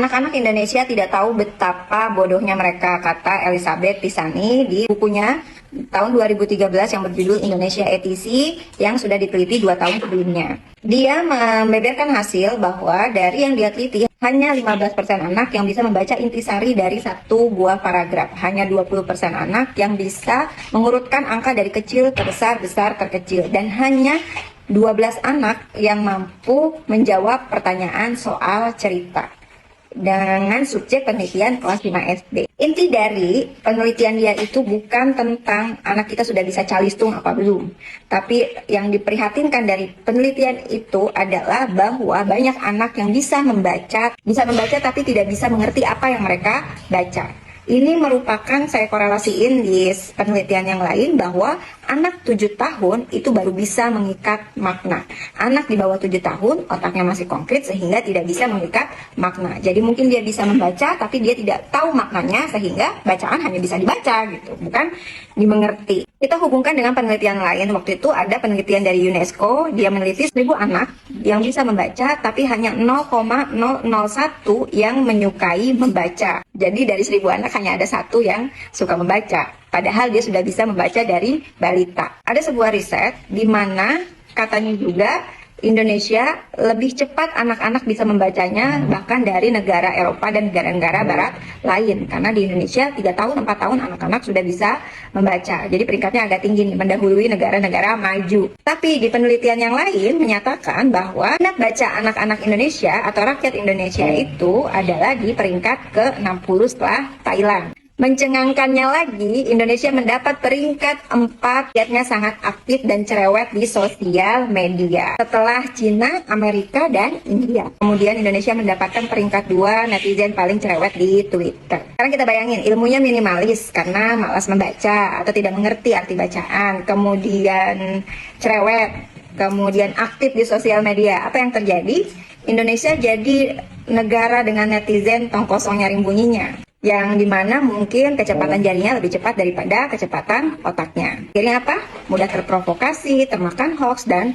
Anak-anak Indonesia tidak tahu betapa bodohnya mereka, kata Elizabeth Pisani di bukunya tahun 2013 yang berjudul Indonesia ETC yang sudah diteliti 2 tahun sebelumnya. Dia membeberkan hasil bahwa dari yang dia teliti hanya 15% anak yang bisa membaca intisari dari satu buah paragraf. Hanya 20% anak yang bisa mengurutkan angka dari kecil ke besar, besar ke kecil. Dan hanya 12 anak yang mampu menjawab pertanyaan soal cerita dengan subjek penelitian kelas 5 SD. Inti dari penelitian dia itu bukan tentang anak kita sudah bisa calistung apa belum. Tapi yang diprihatinkan dari penelitian itu adalah bahwa banyak anak yang bisa membaca tapi tidak bisa mengerti apa yang mereka baca. Ini merupakan, saya korelasiin di penelitian yang lain, bahwa anak 7 tahun itu baru bisa mengikat makna. Anak di bawah 7 tahun otaknya masih konkret sehingga tidak bisa mengikat makna. Jadi mungkin dia bisa membaca tapi dia tidak tahu maknanya sehingga bacaan hanya bisa dibaca gitu, bukan dimengerti. Kita hubungkan dengan penelitian lain. Waktu itu ada penelitian dari UNESCO, dia meneliti 1000 anak yang bisa membaca tapi hanya 0,001 yang menyukai membaca. Jadi dari 1000 anak hanya ada 1 yang suka membaca. Padahal dia sudah bisa membaca dari balita. Ada sebuah riset di mana katanya juga Indonesia lebih cepat anak-anak bisa membacanya bahkan dari negara Eropa dan negara-negara barat lain. Karena di Indonesia 3 tahun, 4 tahun anak-anak sudah bisa membaca. Jadi peringkatnya agak tinggi nih, mendahului negara-negara maju. Tapi di penelitian yang lain menyatakan bahwa minat baca anak-anak Indonesia atau rakyat Indonesia itu adalah di peringkat ke-60 setelah Thailand. Mencengangkannya lagi, Indonesia mendapat peringkat 4, rakyatnya sangat aktif dan cerewet di sosial media. Setelah Cina, Amerika, dan India. Kemudian Indonesia mendapatkan peringkat 2 netizen paling cerewet di Twitter. Sekarang kita bayangin, ilmunya minimalis karena malas membaca atau tidak mengerti arti bacaan. Kemudian cerewet, kemudian aktif di sosial media. Apa yang terjadi? Indonesia jadi negara dengan netizen tong kosong nyaring bunyinya, yang dimana mungkin kecepatan jarinya lebih cepat daripada kecepatan otaknya. Akhirnya apa? Mudah terprovokasi, termakan hoax, dan